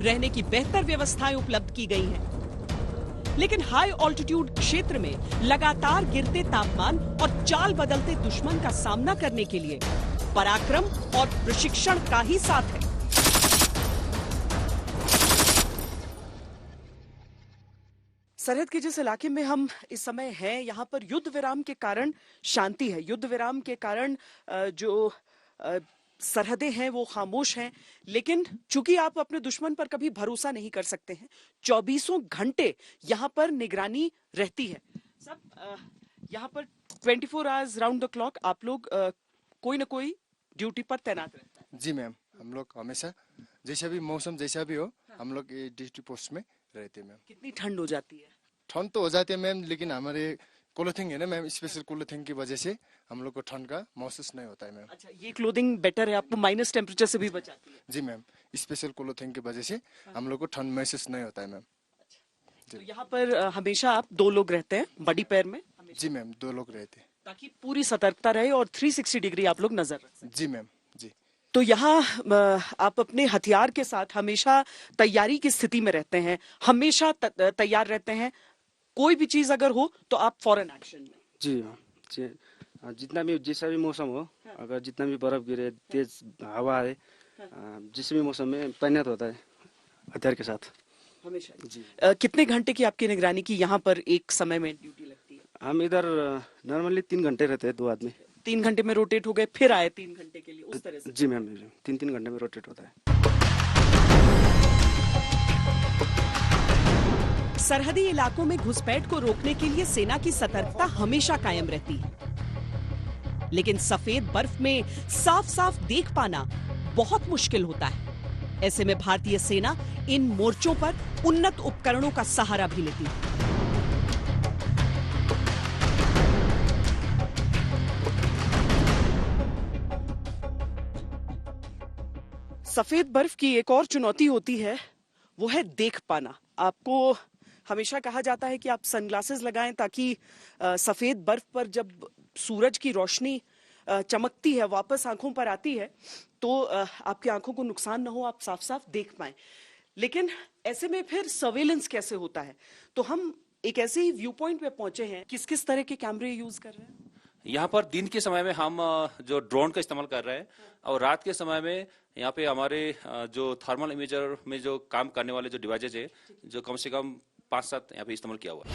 रहने की बेहतर व्यवस्थाएं उपलब्ध की गई हैं। लेकिन हाई ऑल्टीट्यूड क्षेत्र में लगातार गिरते तापमान और चाल बदलते दुश्मन का सामना करने के लिए पराक्रम और प्रशिक्षण का ही साथ है। सरहद के जिस इलाके में हम इस समय हैं, यहाँ पर युद्ध विराम के कारण शांति है। युद्ध विराम के कारण जो सरहदें हैं वो खामोश हैं, लेकिन चूंकि आप अपने दुश्मन पर कभी भरोसा नहीं कर सकते हैं, 24 घंटे यहाँ पर निगरानी रहती है। सब यहाँ पर 24 आवर्स राउंड द क्लॉक आप लोग कोई ना कोई ड्यूटी पर तैनात रहता है। जी मैम, हम लोग हमेशा जैसा भी मौसम जैसा भी हो, हम लोग ड्यूटी पोस्ट में रहते हैं मैम। कितनी ठंड हो जाती है? ठंड तो हो जाती है मैम, लेकिन हमारे क्लोथिंग है ना मैम, स्पेशल क्लोथिंग की वजह से हम लोग को ठंड का महसूस नहीं होता है मैम। अच्छा, ये क्लोथिंग बेटर है, आपको माइनस टेम्परेचर से भी बचाती है? जी मैम, स्पेशल क्लोथिंग की वजह से हम लोग को ठंड महसूस नहीं होता है मैम। तो यहाँ पर हमेशा आप 2 लोग रहते हैं बड़ी पैर में? जी मैम, 2 लोग रहते हैं, ताकि पूरी सतर्कता रहे और 360 डिग्री आप लोग नजर रख सकें। जी मैम जी। तो यहाँ आप अपने हथियार के साथ हमेशा तैयारी की स्थिति में रहते हैं, हमेशा तैयार रहते हैं। कोई भी चीज अगर हो तो आप फौरन एक्शन में? जी जितना भी जैसा भी मौसम हो, अगर जितना भी बर्फ गिरे, तेज हवा है, जिस भी मौसम में तैनात होता है हथियार के साथ हमेशा जी। कितने घंटे की आपकी निगरानी की यहाँ पर एक समय में ड्यूटी लगती है? हम इधर नॉर्मली 3 घंटे रहते हैं, 2 आदमी। 3 घंटे में रोटेट हो गए, फिर आए 3 घंटे के लिए, उस तरह से? जी मैम, 3 घंटे में रोटेट होता है। सरहदी इलाकों में घुसपैठ को रोकने के लिए सेना की सतर्कता हमेशा कायम रहती है, लेकिन सफेद बर्फ में साफ साफ देख पाना बहुत मुश्किल होता है। ऐसे में भारतीय सेना इन मोर्चों पर उन्नत उपकरणों का सहारा भी लेती है। सफेद बर्फ की एक और चुनौती होती है, वो है देख पाना। आपको हमेशा कहा जाता है कि आप सनग्लासेस लगाएं ताकि सफेद बर्फ पर जब सूरज की रोशनी चमकती है, वापस आंखों पर आती है, तो आपकी आंखों को नुकसान ना हो, आप साफ साफ देख पाएं। लेकिन ऐसे में फिर सर्वेलेंस कैसे होता है? तो हम एक ऐसे ही व्यू पॉइंट पे पहुंचे हैं। किस किस तरह के कैमरे यूज कर रहे हैं? यहाँ पर दिन के समय में हम जो ड्रोन का इस्तेमाल कर रहे हैं, और रात के समय में यहाँ पे हमारे जो थर्मल इमेजर में जो काम करने वाले जो डिवाइसेज है, जो कम से कम 5-7 यहाँ पे इस्तेमाल किया हुआ है।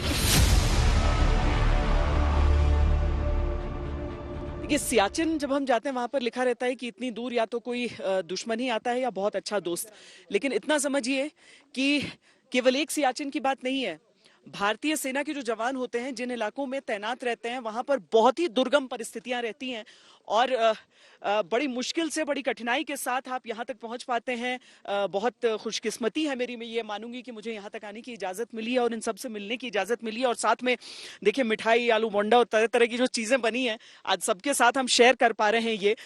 देखिए, सियाचिन जब हम जाते हैं वहां पर लिखा रहता है कि इतनी दूर या तो कोई दुश्मन ही आता है या बहुत अच्छा दोस्त। लेकिन इतना समझिए कि केवल एक सियाचिन की बात नहीं है। भारतीय सेना के जो जवान होते हैं, जिन इलाकों में तैनात रहते हैं, वहां पर बहुत ही दुर्गम परिस्थितियां रहती हैं और बड़ी मुश्किल से, बड़ी कठिनाई के साथ आप यहां तक पहुंच पाते हैं। बहुत खुशकिस्मती है मेरी, मैं ये मानूंगी कि मुझे यहां तक आने की इजाजत मिली है और इन सब से मिलने की इजाजत मिली है। और साथ में देखिए, मिठाई, आलू बोंडा और तरह तरह की जो चीजें बनी हैं, आज सबके साथ हम शेयर कर पा रहे हैं। ये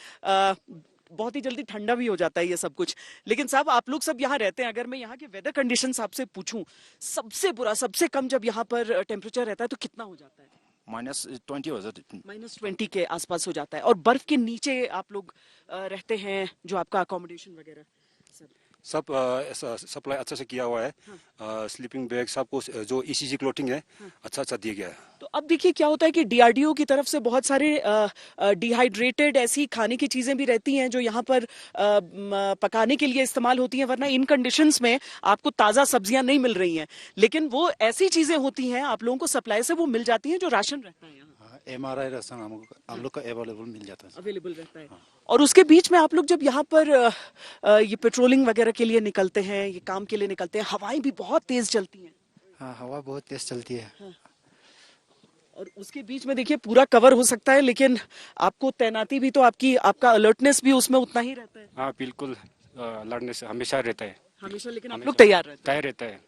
बहुत ही जल्दी ठंडा भी हो जाता है ये सब कुछ। लेकिन साहब, आप लोग सब यहाँ रहते हैं, अगर मैं यहाँ के वेदर कंडीशंस आपसे पूछूं, सबसे बुरा, सबसे कम जब यहाँ पर टेम्परेचर रहता है तो कितना हो जाता है? -20 हो जाता है। -20 के आसपास हो जाता है। और बर्फ के नीचे आप लोग रहते हैं, जो आपका अकोमोडेशन वगैरह सब सप्लाई अच्छा से किया हुआ है। स्लीपिंग बैग, सब कुछ जो ECG क्लोथिंग है, अच्छा दिया गया है। तो अब देखिए क्या होता है कि डीआरडीओ की तरफ से बहुत सारे डिहाइड्रेटेड ऐसी खाने की चीजें भी रहती हैं जो यहाँ पर पकाने के लिए इस्तेमाल होती हैं, वरना इन कंडीशंस में आपको ताजा सब्जियां नहीं मिल रही हैं। लेकिन वो ऐसी चीजें होती हैं आप लोगों को सप्लाई से वो मिल जाती हैं जो राशन रहता है यहाँ। MRI राशन हम लोग का अवेलेबल मिल जाता है, अवेलेबल रहता है। और उसके बीच में आप लोग जब यहाँ पर ये पेट्रोलिंग वगैरह के लिए निकलते हैं, ये काम के लिए निकलते हैं, हवाएं भी बहुत तेज चलती हैं। हाँ, हवा बहुत तेज चलती है। हाँ। और उसके बीच में देखिए पूरा कवर हो सकता है, लेकिन आपको तैनाती भी तो आपका अलर्टनेस भी उसमें उतना ही रहता है। हाँ बिल्कुल, लड़ने से हमेशा रहता है, हमेशा। लेकिन आप लोग तैयार रहता है।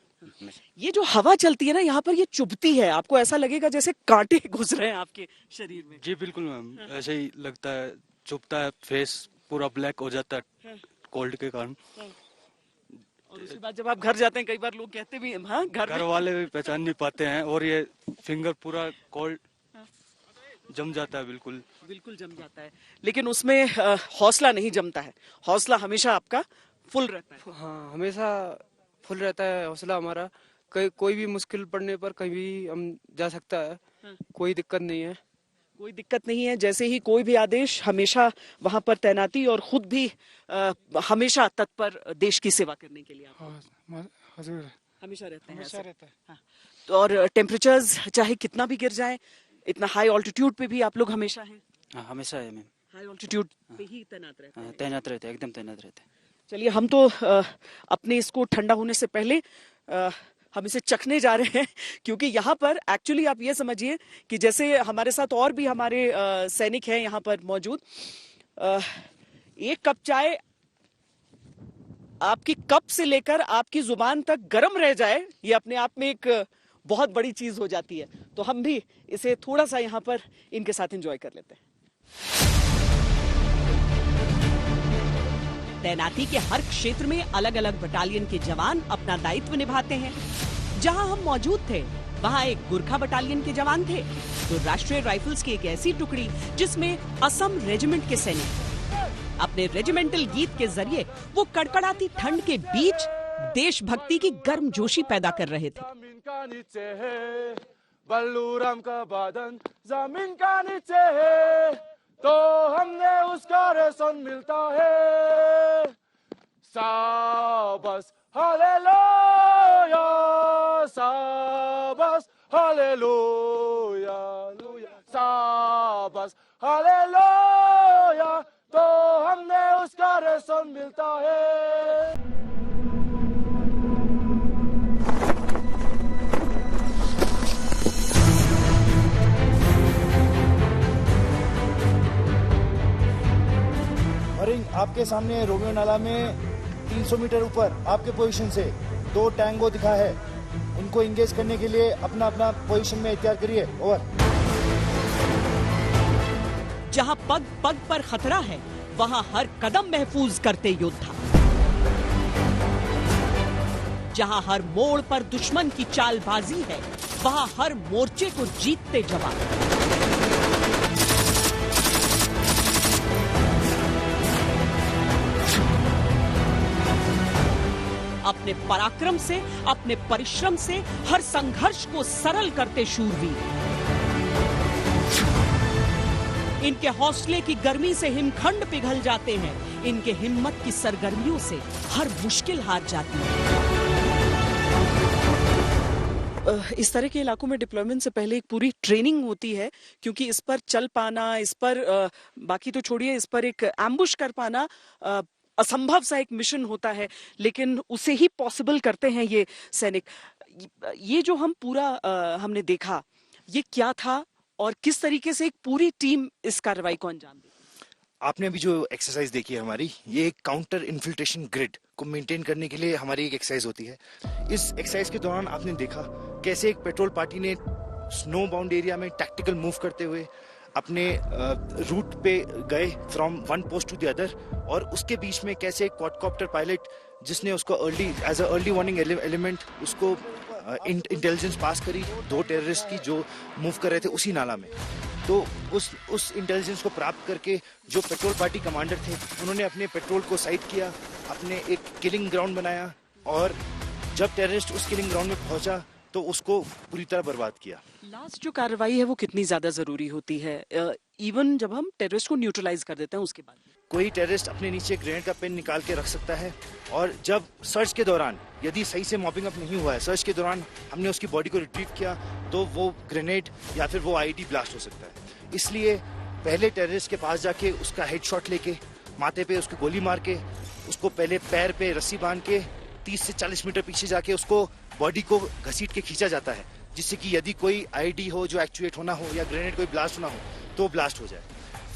ये जो हवा चलती है ना यहाँ पर, ये चुभती है, आपको ऐसा लगेगा जैसे कांटे घुस रहे हैं आपके शरीर में। जी बिल्कुल मैम, ऐसे ही लगता है, चुभता है, फेस पूरा ब्लैक हो जाता है कोल्ड के कारण। और उसके बाद जब आप घर जाते हैं, कई बार लोग कहते भी हाँ घर वाले भी पहचान नहीं पाते हैं, और ये फिंगर पूरा कोल्ड जम जाता है, बिल्कुल जम जाता है। लेकिन उसमें हौसला नहीं जमता है, हौसला हमेशा आपका फुल रहता है। हाँ, हमेशा फुल रहता है हौसला हमारा। कोई भी मुश्किल पड़ने पर कहीं भी हम जा सकता है, कोई दिक्कत नहीं है। कोई दिक्कत नहीं है, जैसे ही कोई भी आदेश, हमेशा वहां पर तैनाती, और खुद भी हमेशा तत्पर देश की सेवा करने के लिए आप हमेशा रहते हैं। हाँ। तो और टेम्परेचर्स चाहे कितना भी गिर जाए, इतना हाई ऑल्टीट्यूड पे भी आप लोग हमेशा हैं? हाँ, हमेशा है मैम, हाई ऑल्टीट्यूड पे ही तैनात रहते हैं। तैनात रहते हैं, एकदम तैनात रहते हैं। चलिए, हम तो अपने इसको ठंडा होने से पहले हम इसे चखने जा रहे हैं, क्योंकि यहाँ पर एक्चुअली आप ये समझिए कि जैसे हमारे साथ और भी हमारे सैनिक हैं यहाँ पर मौजूद। एक कप चाय आपकी कप से लेकर आपकी जुबान तक गर्म रह जाए, ये अपने आप में एक बहुत बड़ी चीज हो जाती है। तो हम भी इसे थोड़ा सा यहाँ पर इनके साथ एंजॉय कर लेते हैं। तैनाती के हर क्षेत्र में अलग अलग बटालियन के जवान अपना दायित्व निभाते हैं। जहां हम मौजूद थे, वहां एक गोरखा बटालियन के जवान थे, तो राष्ट्रीय राइफल्स की एक ऐसी टुकड़ी जिसमें असम रेजिमेंट के सैनिक अपने रेजिमेंटल गीत के जरिए वो कड़कड़ाती ठंड के बीच देशभक्ति की गर्मजोशी पैदा कर रहे थे। बल्लूराम का बादन जमीन का नीचे है, तो हमने उसका रेशन मिलता है। साबस हालेलुया, साबस हालेलुया, साबस हालेलुया, तो हमने उसका रेशन मिलता है। मरिंग आपके सामने रोमियो नाला में 300 मीटर ऊपर आपके पोजीशन से 2 टैंगो दिखा है, उनको इंगेज करने के लिए अपना अपना पोजीशन में तैयार करिए। ओवर। जहां पग पग पर खतरा है, वहां हर कदम महफूज करते योद्धा। जहां हर मोड़ पर दुश्मन की चालबाजी है, वहां हर मोर्चे को जीतते जवान। अपने पराक्रम से, अपने परिश्रम से हर संघर्ष को सरल करते शूरवीर। इनके हौसले की गर्मी से हिमखंड पिघल जाते हैं, इनके हिम्मत की सरगर्मियों से हर मुश्किल हार जाती है। इस तरह के इलाकों में डिप्लॉयमेंट से पहले एक पूरी ट्रेनिंग होती है, क्योंकि इस पर चल पाना, इस पर बाकी तो छोड़िए, इस पर एक एम्बुश कर पाना असंभव सा एक मिशन होता है, लेकिन उसे ही पॉसिबल करते हैं ये सैनिक। ये जो हम पूरा हमने देखा, ये क्या था और किस तरीके से एक पूरी टीम इस कार्रवाई को अंजाम दी? आपने अभी जो एक्सरसाइज देखी है हमारी, ये एक काउंटर इन्फिल्ट्रेशन ग्रिड को मेंटेन करने के लिए हमारी एक एक्सरसाइज होती है। इस एक्सरसाइज के दौरान आपने देखा कैसे एक पेट्रोल पार्टी ने स्नो बाउंड एरिया में टैक्टिकल मूव करते हुए अपने रूट पे गए from one post to the other, और उसके बीच में कैसे एक क्वाडकॉप्टर पायलट जिसने उसको as a early warning element उसको इंटेलिजेंस पास करी 2 टेररिस्ट की जो मूव कर रहे थे उसी नाला में। तो उस इंटेलिजेंस को प्राप्त करके जो पेट्रोल पार्टी कमांडर थे, उन्होंने अपने पेट्रोल को साइड किया, अपने एक किलिंग ग्राउंड बनाया, और जब टेररिस्ट उस किलिंग ग्राउंड में पहुंचा तो उसको पूरी तरह बर्बाद किया। लास्ट जो कार्रवाई है वो कितनी ज्यादा जरूरी होती है, इवन जब हम टेररिस्ट को न्यूट्रलाइज कर देते हैं उसके बाद? कोई टेररिस्ट अपने नीचे ग्रेनेड का पेन निकाल के रख सकता है, और जब सर्च के दौरान यदि सही से मॉपिंग अप नहीं हुआ है, सर्च के दौरान हमने उसकी बॉडी को रिट्रीव किया, तो वो ग्रेनेड या फिर वो आईडी ब्लास्ट हो सकता है। इसलिए पहले टेररिस्ट के पास जाके उसका हेडशॉट लेके, माथे पे उसको गोली मार के, उसको पहले पैर पे रस्सी बांध के 30 से 40 मीटर पीछे जाके उसको बॉडी को घसीट के खींचा जाता है, जिससे कि यदि कोई आईडी हो जो एक्चुएट होना हो या ग्रेनेड कोई ब्लास्ट होना हो तो ब्लास्ट हो जाए।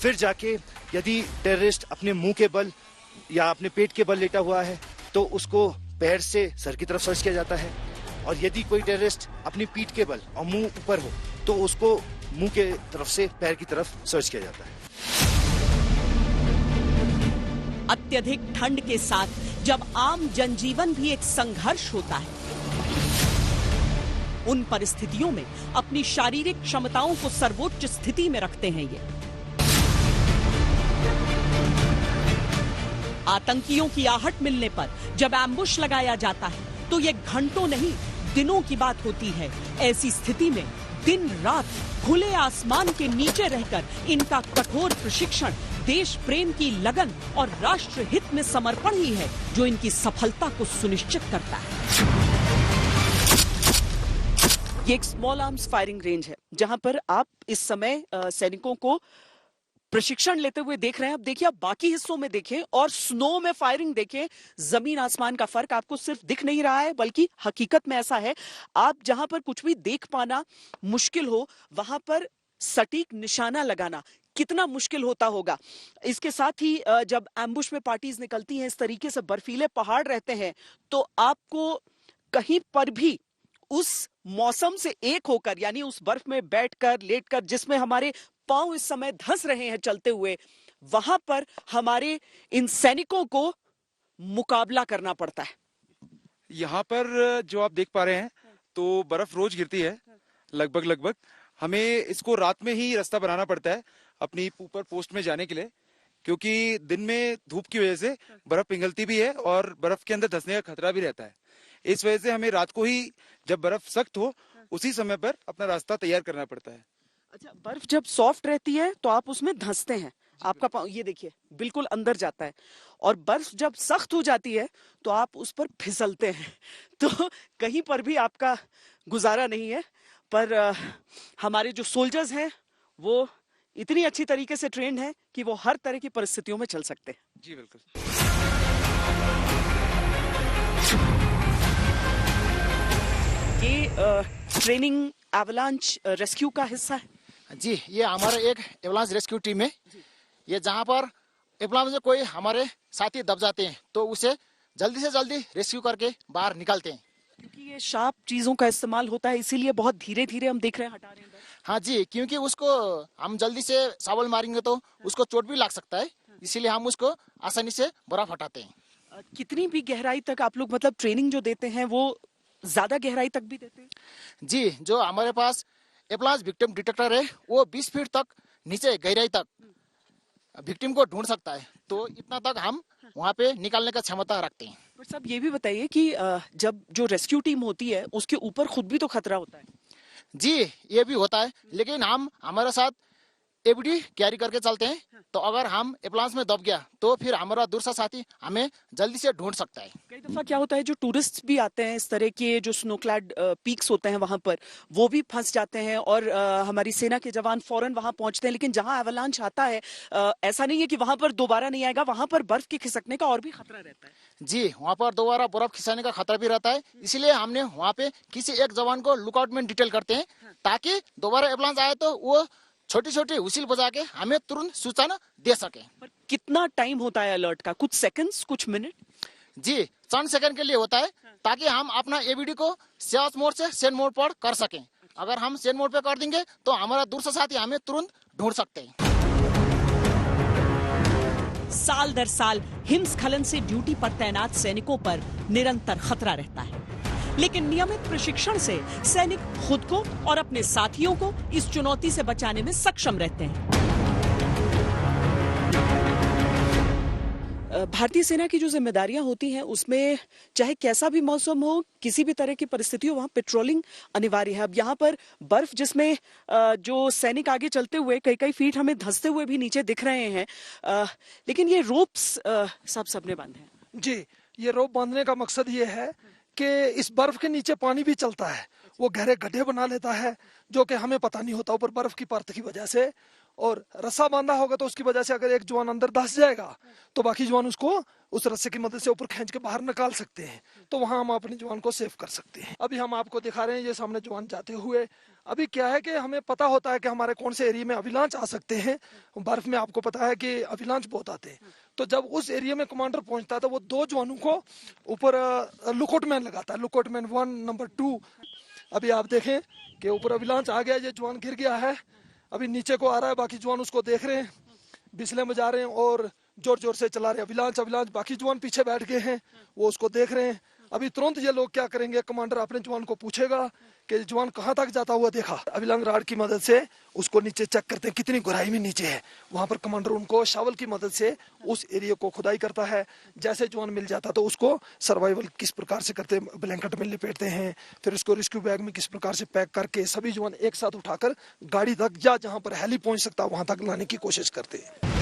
फिर जाके यदि टेररिस्ट अपने मुंह के बल या अपने पेट के बल लेटा हुआ है तो उसको पैर से सर की तरफ सर्च किया जाता है, और यदि कोई टेररिस्ट अपनी पीठ के बल और मुंह ऊपर हो तो उसको मुंह के तरफ से पैर की तरफ सर्च किया जाता है। अत्यधिक ठंड के साथ जब आम जनजीवन भी एक संघर्ष होता है, उन परिस्थितियों में अपनी शारीरिक क्षमताओं को सर्वोच्च स्थिति में रखते हैं ये। आतंकियों की आहट मिलने पर जब एम्बुश लगाया जाता है तो ये घंटों नहीं दिनों की बात होती है। ऐसी स्थिति में दिन रात खुले आसमान के नीचे रहकर इनका कठोर प्रशिक्षण देश प्रेम की लगन और राष्ट्र हित में समर्पण ही है जो इनकी सफलता को सुनिश्चित करता है। ये एक स्मॉल आर्म्स फायरिंग रेंज है जहां पर आप इस समय सैनिकों को प्रशिक्षण लेते हुए देख रहे हैं। अब देखिए, आप बाकी हिस्सों में देखें और स्नो में फायरिंग देखें, जमीन आसमान का फर्क आपको सिर्फ दिख नहीं रहा है बल्कि हकीकत में ऐसा है। आप जहां पर कुछ भी देख पाना मुश्किल हो वहां पर सटीक निशाना लगाना कितना मुश्किल होता होगा। इसके साथ ही जब एम्बुश में पार्टीज निकलती हैं, इस तरीके से बर्फीले पहाड़ रहते हैं, तो आपको कहीं पर भी उस मौसम से एक होकर, यानी उस बर्फ में बैठकर लेटकर जिसमें हमारे पांव इस समय धंस रहे हैं चलते हुए, वहां पर हमारे इन सैनिकों को मुकाबला करना पड़ता है। यहाँ पर जो आप देख पा रहे हैं तो बर्फ रोज गिरती है लगभग। हमें इसको रात में ही रास्ता बनाना पड़ता है अपनी ऊपर पोस्ट में जाने के लिए, क्योंकि दिन में धूप की वजह से बर्फ पिघलती भी है और बर्फ के अंदर धंसने का खतरा भी रहता है। इस वजह से हमें रात को ही, जब बर्फ सख्त हो, उसी समय पर अपना रास्ता तैयार करना पड़ता है। अच्छा, बर्फ जब सॉफ्ट रहती है तो आप उसमें धंसते हैं, आपका पांव ये देखिए बिल्कुल अंदर जाता है, और बर्फ जब सख्त हो जाती है तो आप उस पर फिसलते हैं। तो कहीं पर भी आपका गुजारा नहीं है। पर हमारे जो सोल्जर्स हैं वो इतनी अच्छी तरीके से ट्रेंड हैं कि वो हर तरह की परिस्थितियों में चल सकते हैं। जी बिल्कुल। ये ट्रेनिंग एवलांच रेस्क्यू का हिस्सा है? जी, ये हमारा एक एवलांच रेस्क्यू टीम है। ये जहाँ पर एवलांच में कोई हमारे साथी दब जाते हैं तो उसे जल्दी से जल्दी रेस्क्यू करके बाहर निकालते हैं। क्योंकि ये शार्प चीजों का इस्तेमाल होता है, इसीलिए बहुत धीरे धीरे हम देख रहे हैं हटा रहे हैं। हाँ जी, क्योंकि उसको हम जल्दी से शावल मारेंगे तो उसको चोट भी लग सकता है, इसीलिए हम उसको आसानी से बर्फ हटाते हैं। कितनी भी गहराई तक आप लोग मतलब ट्रेनिंग जो देते हैं वो ज्यादा गहराई तक भी देते हैं? जी, जो हमारे पास एवलांच विक्टिम डिटेक्टर है वो 20 फीट तक नीचे गहराई तक विक्टिम को ढूंढ सकता है, तो इतना तक हम वहाँ पे निकालने का क्षमता रखते हैं। पर साहब ये भी बताइए कि जब जो रेस्क्यू टीम होती है उसके ऊपर खुद भी तो खतरा होता है। जी, ये भी होता है, लेकिन हम हमारे साथ एबीडी कैरी करके चलते हैं, तो अगर हम एवलांच में दब गया तो फिर हमारा दूसरा साथी हमें जल्दी से ढूंढ सकता है। कई दफा क्या होता है, जो टूरिस्ट भी आते हैं, इस तरह के जो स्नो क्लैड पीक्स होते हैं वहां पर, वो भी फंस जाते हैं और हमारी सेना के जवान फौरन वहां पहुंचते हैं। लेकिन जहां एवलांच आता है ऐसा नहीं है कि वहां पर दोबारा नहीं आएगा, वहां पर बर्फ के खिसकने का और भी खतरा रहता है। जी, वहाँ पर दोबारा बर्फ खिसकने का खतरा भी रहता है, इसलिए हमने वहाँ पे किसी एक जवान को लुकआउट में डिटेल करते हैं ताकि दोबारा एवलांच आए तो वो छोटी छोटी व्हिसिल बजा के हमें तुरंत सूचना दे सके। पर कितना टाइम होता है अलर्ट का? कुछ सेकंड्स, कुछ मिनट? जी, चंद सेकंड के लिए होता है ताकि हम अपना एबीडी को सेंस मोड से सेंड मोड पर कर सकें। अगर हम सेंड मोड पे कर देंगे तो हमारा दूसरा साथी हमें तुरंत ढूंढ सकते हैं। साल दर साल हिमस्खलन से ड्यूटी पर तैनात सैनिकों पर निरंतर खतरा रहता है, लेकिन नियमित प्रशिक्षण से सैनिक खुद को और अपने साथियों को इस चुनौती से बचाने में सक्षम रहते हैं। भारतीय सेना की जो जिम्मेदारियां होती हैं उसमें चाहे कैसा भी मौसम हो, किसी भी तरह की परिस्थिति हो, वहां पेट्रोलिंग अनिवार्य है। अब यहाँ पर बर्फ जिसमें जो सैनिक आगे चलते हुए कई कई फीट हमें धंसते हुए भी नीचे दिख रहे हैं, लेकिन ये रोप्स सबने बांधे हैं। जी, ये रोप बांधने का मकसद ये है कि इस बर्फ के नीचे पानी भी चलता है, वो गहरे गड्ढे बना लेता है जो कि हमें पता नहीं होता ऊपर बर्फ की परत की वजह से। और रस्सा बांधा होगा तो उसकी वजह से अगर एक जवान अंदर धंस जाएगा तो बाकी जवान उसको उस रस्से की मदद से ऊपर खींच के बाहर निकाल सकते हैं, तो वहां हम अपने जवान को सेव कर सकते हैं। अभी हम आपको दिखा रहे हैं ये सामने जवान जाते हुए। अभी क्या है कि हमें पता होता है कि हमारे कौन से एरिया में अभिलांच आ सकते हैं। बर्फ में आपको पता है कि अभिलांच बहुत आते हैं, तो जब उस एरिया में कमांडर पहुंचता है तो वो 2 जवानों को ऊपर लुकआउट मैन लगाता है, लुकआउट मैन 1 नंबर 2। अभी आप देखें कि ऊपर अभिलांच आ गया, ये जवान गिर गया है, अभी नीचे को आ रहा है, बाकी जवान उसको देख रहे हैं, बिस्ले में जा रहे हैं और जोर जोर से चला रहे हैं। अभिलांच बाकी जवान पीछे बैठ गए हैं, वो उसको देख रहे हैं। अभी तुरंत ये लोग क्या करेंगे, कमांडर अपने जवान को पूछेगा कि जवान कहाँ तक जाता हुआ देखा। अभिलंग राड की मदद से उसको नीचे चेक करते हैं कितनी गहराई में नीचे है। वहां पर कमांडर उनको शावल की मदद से उस एरिया को खुदाई करता है। जैसे जवान मिल जाता तो उसको सर्वाइवल किस प्रकार से करते हैं, ब्लैंकेट में लिपेटते हैं, फिर उसको रेस्क्यू बैग में किस प्रकार से पैक करके सभी जवान एक साथ उठाकर गाड़ी तक या जहाँ पर हेली पहुंच सकता वहां तक लाने की कोशिश करते हैं।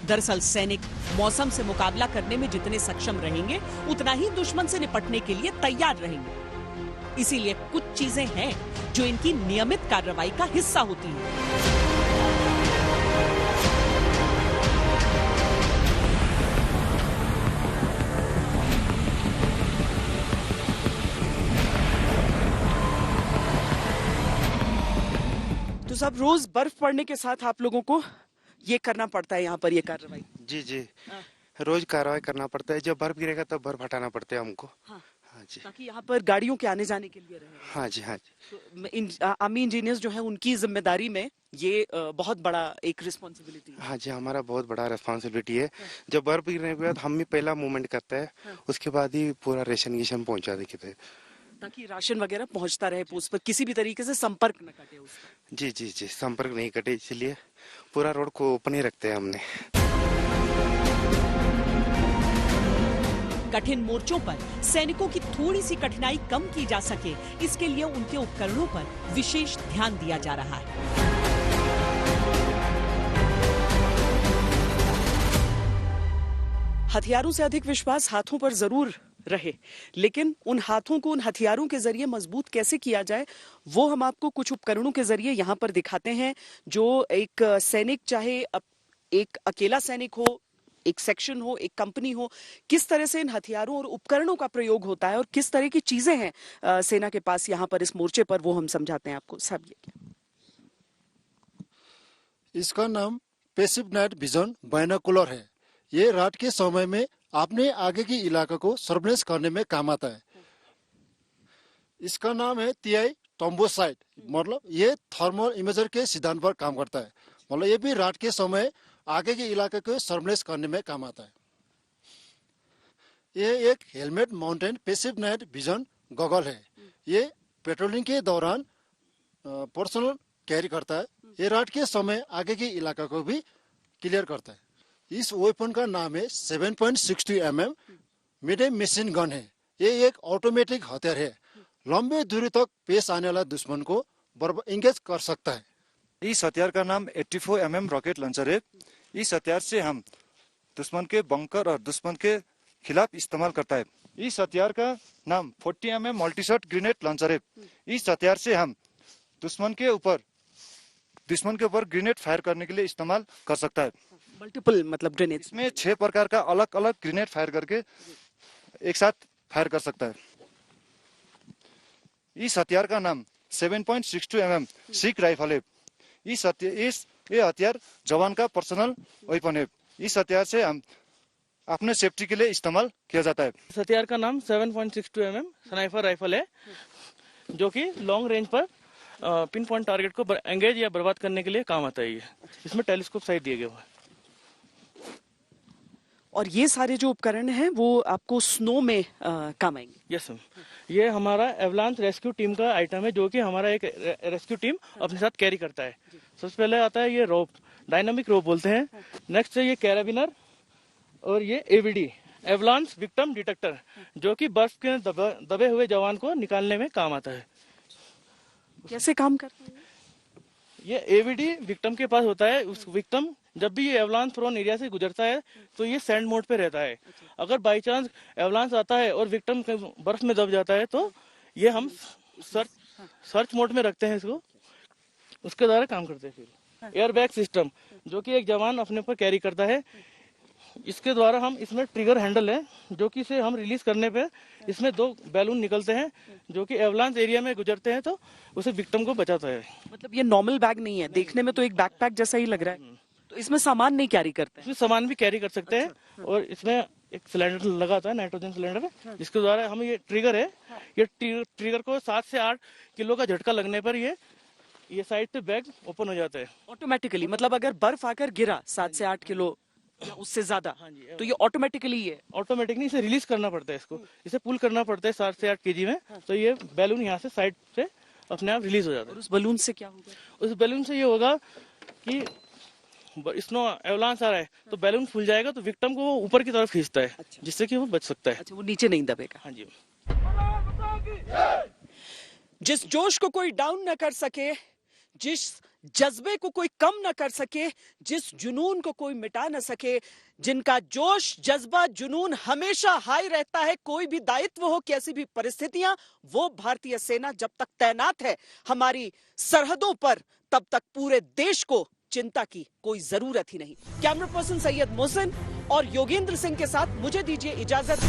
दरअसल सैनिक मौसम से मुकाबला करने में जितने सक्षम रहेंगे उतना ही दुश्मन से निपटने के लिए तैयार रहेंगे। इसीलिए कुछ चीजें हैं जो इनकी नियमित कार्रवाई का हिस्सा होती हैं। तो सब रोज बर्फ पड़ने के साथ आप लोगों को ये करना पड़ता है यहाँ पर ये कार्रवाई? जी रोज कार्रवाई करना पड़ता है। जब बर्फ गिरेगा तब बर्फ हटाना पड़ता है हमको। हाँ जी, ताकि यहाँ पर गाड़ियों के आने जाने के लिए रहे। हाँ जी। तो आर्मी इंजीनियर्स जो है उनकी जिम्मेदारी में ये बहुत बड़ा एक रिस्पॉन्सिबिलिटी है। हाँ जी, हमारा बहुत बड़ा रिस्पॉन्सिबिलिटी है। जब बर्फ गिरने के बाद हम ही पहला मूवमेंट करते हैं, उसके बाद ही पूरा रेशन पहुँचा देते हैं, ताकि राशन वगैरह पहुंचता रहे पोस्ट पर, किसी भी तरीके से संपर्क न कटे उसका। जी संपर्क नहीं कटे, इसलिए पूरा रोड को ओपन ही रखते हैं हमने। कठिन मोर्चों पर सैनिकों की थोड़ी सी कठिनाई कम की जा सके, इसके लिए उनके उपकरणों पर विशेष ध्यान दिया जा रहा है। हथियारों से अधिक विश्वास हाथों पर जरूर रहे, लेकिन उन हाथों को उन हथियारों के जरिए मजबूत कैसे किया जाए वो हम आपको कुछ उपकरणों के जरिए यहाँ पर दिखाते हैं। जो एक सैनिक, चाहे एक अकेला सैनिक हो, एक सेक्शन हो, एक कंपनी हो, किस तरह से इन हथियारों और उपकरणों का प्रयोग होता है और किस तरह की चीजें हैं सेना के पास यहाँ पर इस मोर्चे पर, वो हम समझाते हैं आपको। सब ये इसका नाम पैसिव नाइट विजन बाइनोकुलर है। ये रात के समय में अपने आगे की इलाका को सर्वेलेंस करने में काम आता है। इसका नाम है TI टॉम्बोसाइट, मतलब ये थर्मल इमेजर के सिद्धांत पर काम करता है। मतलब ये भी रात के समय आगे के इलाके को सर्वेलेंस करने में काम आता है। ये एक helmet mountain passive night vision goggle है। ये पेट्रोलिंग के दौरान पर्सनल कैरी करता है। ये रात के समय आगे के इलाका को भी क्लियर करता है। इस वेपन का नाम है 7.62 mm मिड मशीन गन है। ये एक ऑटोमेटिक हथियार है, लंबे दूरी तक पेश आने वाला दुश्मन को इंगेज कर सकता है। इस हथियार का नाम 84 mm रॉकेट लॉन्चर है। इस हथियार से हम दुश्मन के बंकर और दुश्मन के खिलाफ इस्तेमाल करता है। इस हथियार का नाम 40 mm मल्टीशॉट ग्रेनेड लॉन्चर है। इस हथियार से हम दुश्मन के ऊपर ग्रेनेड फायर करने के लिए इस्तेमाल कर सकता है। मल्टीपल मतलब ग्रेनेड, इसमें 6 प्रकार का अलग अलग ग्रेनेड फायर करके एक साथ फायर कर सकता है। इस हथियार का नाम 7.62 mm सिक राइफल है। ये हथियार जवान का पर्सनल वेपन है। इस हथियार से हम अपने सेफ्टी के लिए इस्तेमाल किया जाता है। इस हथियार का नाम 7.62 mm स्नाइपर राइफल है, जो कि लॉन्ग रेंज पर पिन पॉइंट टारगेट को एंगेज या बर्बाद करने के लिए काम आता है। इसमें टेलीस्कोप साइट दिए गए हुए हैं। और ये सारे जो उपकरण हैं वो आपको स्नो में काम आएंगे? यस मैम, ये हमारा एवलांच रेस्क्यू टीम का आइटम है जो कि हमारा एक रेस्क्यू टीम अपने साथ कैरी करता है। सबसे पहले आता है ये रोप, डायनामिक रोप बोलते हैं। नेक्स्ट है ये कैराबिनर और ये एवीडी, एवलांच विक्टिम डिटेक्टर, जो कि बर्फ के दबे हुए जवान को निकालने में काम आता है। कैसे काम करता है ये एवीडी विक्टिम के पास होता है। उस विक्टिम जब भी ये एवलांच प्रोन एरिया से गुजरता है तो ये सैंड मोड पे रहता है। अगर बाई चांस एवलांच आता है और विक्टिम बर्फ में दब जाता है तो ये हम सर्च मोड में रखते हैं इसको, उसके द्वारा काम करते हैं। फिर एयरबैग सिस्टम जो कि एक जवान अपने पर कैरी करता है, इसके द्वारा हम, इसमें ट्रिगर हैंडल है जो कि इसे हम रिलीज करने पे इसमें 2 बैलून निकलते हैं जो कि एवलांच एरिया में गुजरते हैं तो उसे विक्टिम को बचाता है। मतलब ये नॉर्मल बैग नहीं है, देखने में तो एक बैकपैक जैसा ही लग रहा है, तो इसमें सामान नहीं कैरी करते? इसमें सामान भी कैरी कर सकते हैं और इसमें एक सिलेंडर लगा होता है, नाइट्रोजन सिलेंडर, जिसके द्वारा हम, ये ट्रिगर है, ये ट्रिगर को 7 से 8 किलो का झटका लगने पर ये साइड से बैग ओपन हो जाता है ऑटोमेटिकली। मतलब अगर बर्फ आकर गिरा 7 से 8 किलो या उससे ज्यादा, तो ये ऑटोमेटिकली ऑटोमेटिकली इसे रिलीज करना पड़ता है, इसको इसे पुल करना पड़ता है 7 से 8 केजी में, तो ये बैलून यहाँ से साइड से अपने आप रिलीज हो जाता है। उस बैलून से क्या होगा? उस बैलून से ये होगा कि स्नो एवलांच आ रहा है तो बैलून फूल जाएगा तो विक्टिम को वो ऊपर की तरफ खींचता है। अच्छा। जिससे कि वो बच सकता है। अच्छा, वो नीचे नहीं दबेगा। हाँ जी। जिस जोश को कोई डाउन न कर सके, जिस जज्बे को कोई कम न कर सके, जिस जुनून को कोई मिटा न सके, जिनका जोश, जज्बा, जुनून हमेशा हाई रहता है, कोई भी दायित्व हो, कैसी भी परिस्थितियां, वो भारतीय सेना जब तक तैनात है हमारी सरहदों पर, तब तक पूरे देश को चिंता की कोई जरूरत ही नहीं। कैमरा पर्सन सैयद मोहसिन और योगेंद्र सिंह के साथ मुझे दीजिए इजाजत।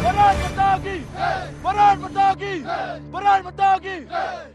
भारत माता की, भारत माता की, भारत माता की।